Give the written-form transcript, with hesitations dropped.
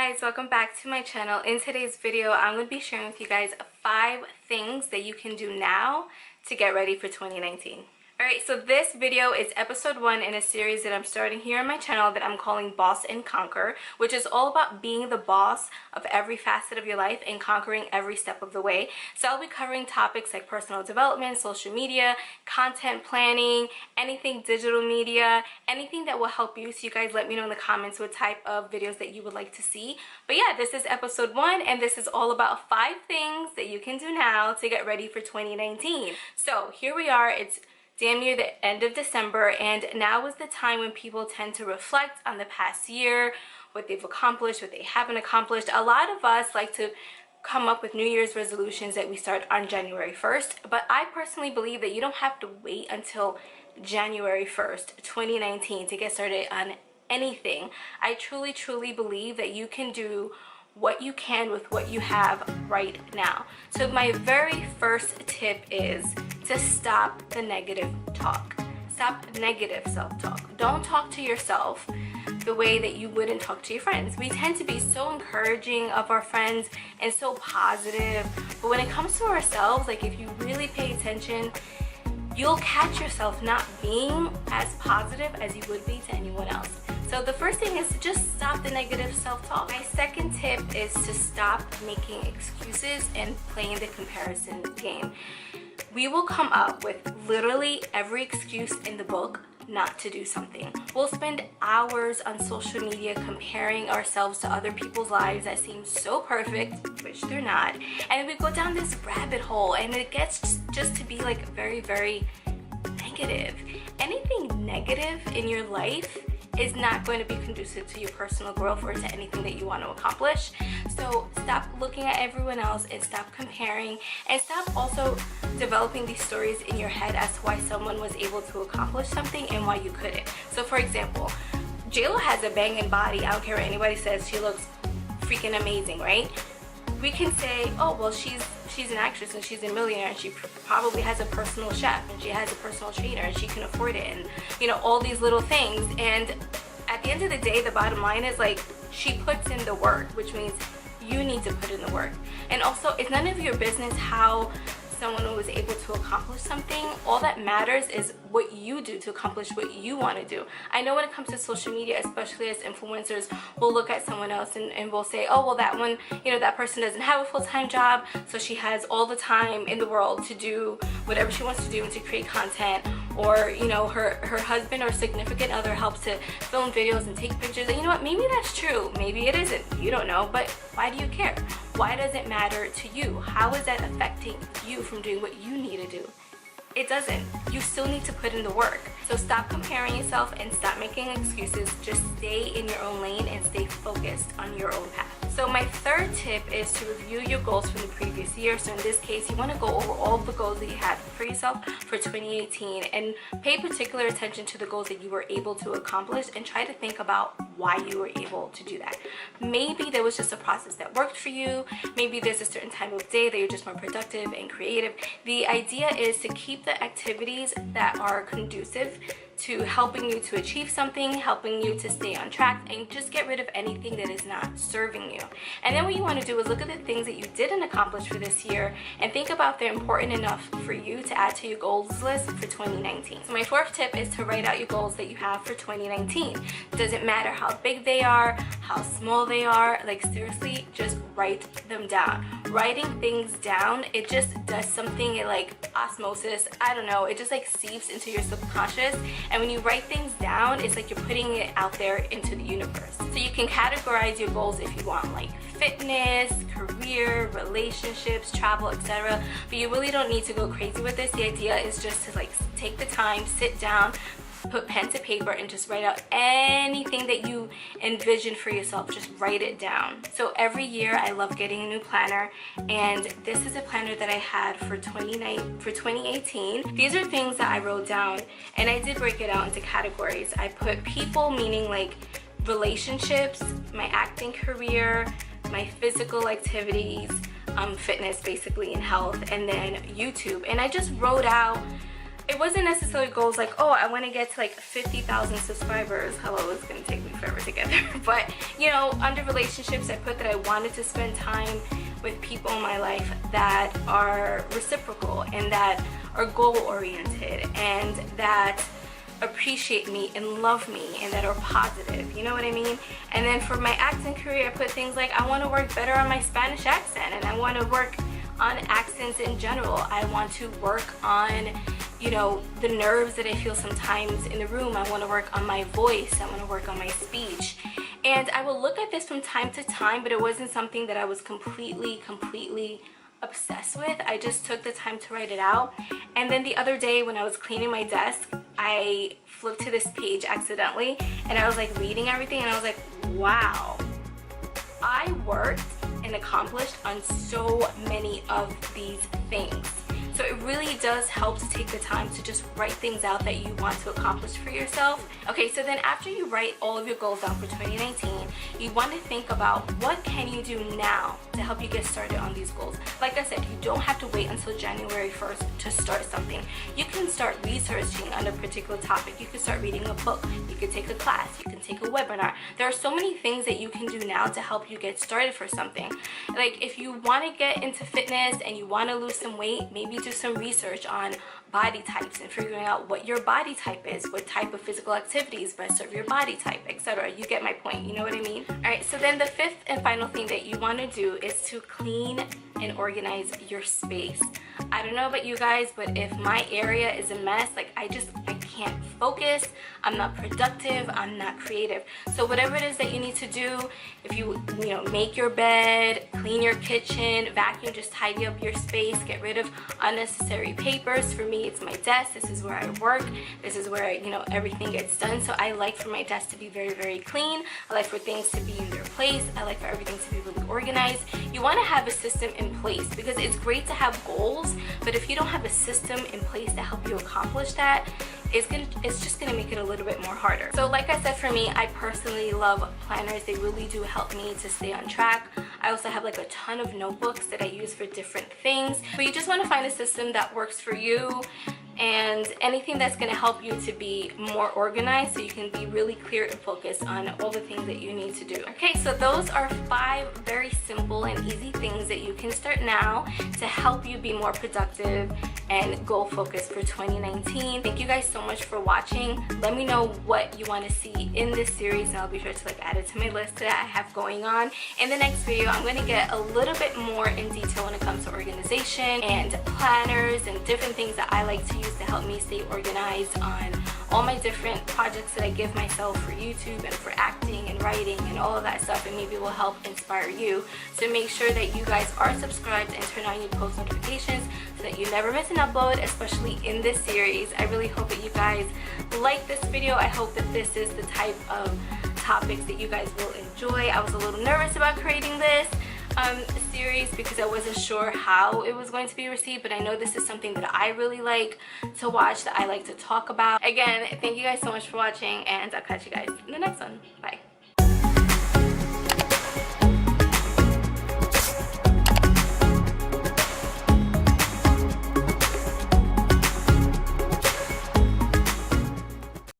guys, welcome back to my channel. In today's video, I'm going to be sharing with you guys 5 things that you can do now to get ready for 2019. Alright, so this video is episode 1 in a series that I'm starting here on my channel that I'm calling Boss and Conquer, which is all about being the boss of every facet of your life and conquering every step of the way. So I'll be covering topics like personal development, social media, content planning, anything digital media, anything that will help you. So you guys let me know in the comments what type of videos that you would like to see. But yeah, this is episode 1 and this is all about 5 things that you can do now to get ready for 2019. So here we are. It's damn near the end of December, and now is the time when people tend to reflect on the past year, what they've accomplished, what they haven't accomplished. A lot of us like to come up with New Year's resolutions that we start on January 1st, but I personally believe that you don't have to wait until January 1st, 2019 to get started on anything. I truly believe that you can do what you can with what you have right now. So my very first tip is to stop the negative talk. Stop negative self-talk. Don't talk to yourself the way that you wouldn't talk to your friends. We tend to be so encouraging of our friends and so positive, but when it comes to ourselves, like if you really pay attention, you'll catch yourself not being as positive as you would be to anyone else. So the first thing is to just stop the negative self-talk. My second tip is to stop making excuses and playing the comparison game. We will come up with literally every excuse in the book not to do something. We'll spend hours on social media comparing ourselves to other people's lives that seem so perfect, which they're not. And we go down this rabbit hole and it gets just to be like very negative. Anything negative in your life is not going to be conducive to your personal growth or to anything that you want to accomplish. So stop looking at everyone else and stop comparing, and stop also developing these stories in your head as to why someone was able to accomplish something and why you couldn't. So for example, JLo has a banging body. I don't care what anybody says, she looks freaking amazing, right? We can say, oh well, she's an actress and she's a millionaire and she probably has a personal chef and she has a personal trainer and she can afford it, and you know, all these little things. And at the end of the day, the bottom line is like, she puts in the work, which means you need to put in the work. And also, it's none of your business how someone was able to accomplish something. All that matters is what you do to accomplish what you want to do. I know when it comes to social media, especially as influencers, we'll look at someone else and we'll say, oh well, that one, you know, that person doesn't have a full-time job, so she has all the time in the world to do whatever she wants to do and to create content. Or you know, her husband or significant other helps to film videos and take pictures. And you know what, maybe that's true, maybe it isn't, you don't know, but why do you care? Why does it matter to you? How is that affecting you from doing what you need to do? It doesn't. You still need to put in the work. So stop comparing yourself and stop making excuses. Just stay in your own lane and stay focused on your own path. So my third tip is to review your goals from the previous year. So in this case, you want to go over all of the goals that you had for yourself for 2018 and pay particular attention to the goals that you were able to accomplish and try to think about why you were able to do that. Maybe there was just a process that worked for you. Maybe there's a certain time of day that you're just more productive and creative. The idea is to keep the activities that are conducive to helping you to achieve something, helping you to stay on track, and just get rid of anything that is not serving you. And then what you want to do is look at the things that you didn't accomplish for this year and think about if they're important enough for you to add to your goals list for 2019. So my fourth tip is to write out your goals that you have for 2019. It doesn't matter how big they are, how small they are, like seriously, just write them down. Writing things down, it just does something like osmosis, I don't know, it just like seeps into your subconscious. And when you write things down, it's like you're putting it out there into the universe. So you can categorize your goals if you want, like fitness, career, relationships, travel, etc. But you really don't need to go crazy with this. The idea is just to like take the time, sit down, put pen to paper and just write out anything that you envision for yourself. Just write it down. So every year I love getting a new planner, and this is a planner that I had for 2018. These are things that I wrote down, and I did break it out into categories. I put people, meaning like relationships, my acting career, my physical activities, fitness basically, and health, and then YouTube. And I just wrote out it wasn't necessarily goals like, oh, I want to get to like 50,000 subscribers. Hello, it's gonna take me forever to get there. But you know, under relationships, I put that I wanted to spend time with people in my life that are reciprocal and that are goal oriented and that appreciate me and love me and that are positive, you know what I mean? And then for my acting career, I put things like I want to work better on my Spanish accent, and I want to work on accents in general. I want to work on, you know, the nerves that I feel sometimes in the room. I want to work on my voice. I want to work on my speech. And I will look at this from time to time, but it wasn't something that I was completely obsessed with. I just took the time to write it out. And then the other day when I was cleaning my desk, I flipped to this page accidentally and I was like reading everything, and I was like, wow, I worked and accomplished on so many of these things. So it really does help to take the time to just write things out that you want to accomplish for yourself. Okay, so then after you write all of your goals down for 2019, you want to think about what can you do now to help you get started on these goals. Like I said, you don't have to wait until January 1st to start something. You can start researching on a particular topic. You can start reading a book. You can take a class. You can take a webinar. There are so many things that you can do now to help you get started for something. Like if you want to get into fitness and you want to lose some weight, maybe do some research on body types and figuring out what your body type is, what type of physical activities best serve your body type, etc. You get my point, you know what I mean? Alright, so then the fifth and final thing that you want to do is to clean and organize your space. I don't know about you guys, but if my area is a mess, like I can't focus, I'm not productive, I'm not creative. So whatever it is that you need to do, if you know, make your bed, clean your kitchen, vacuum, just tidy up your space, get rid of unnecessary papers. For me, it's my desk. This is where I work. This is where, you know, everything gets done. So I like for my desk to be very clean. I like for things to be in their place. I like for everything to be really organized. You want to have a system in place because it's great to have goals, but if you don't have a system in place to help you accomplish that, it's just gonna make it a little bit more harder. So like I said, for me, I personally love planners. They really do help me to stay on track. I also have like a ton of notebooks that I use for different things. But you just want to find a system that works for you and anything that's going to help you to be more organized so you can be really clear and focused on all the things that you need to do. Okay, so those are 5 very simple and easy things that you can start now to help you be more productive and goal focused for 2019. Thank you guys so much for watching. Let me know what you want to see in this series and I'll be sure to like add it to my list that I have going on. In the next video, I'm going to get a little bit more in detail when it comes to organization and planners and different things that I like to use to help me stay organized on all my different projects that I give myself for YouTube and for acting and writing and all of that stuff, and maybe will help inspire you. So make sure that you guys are subscribed and turn on your post notifications so that you never miss an upload, especially in this series. I really hope that you guys like this video. I hope that this is the type of topics that you guys will enjoy. I was a little nervous about creating this series because I wasn't sure how it was going to be received, but I know this is something that I really like to watch, that I like to talk about. Again, thank you guys so much for watching, and I'll catch you guys in the next one. Bye.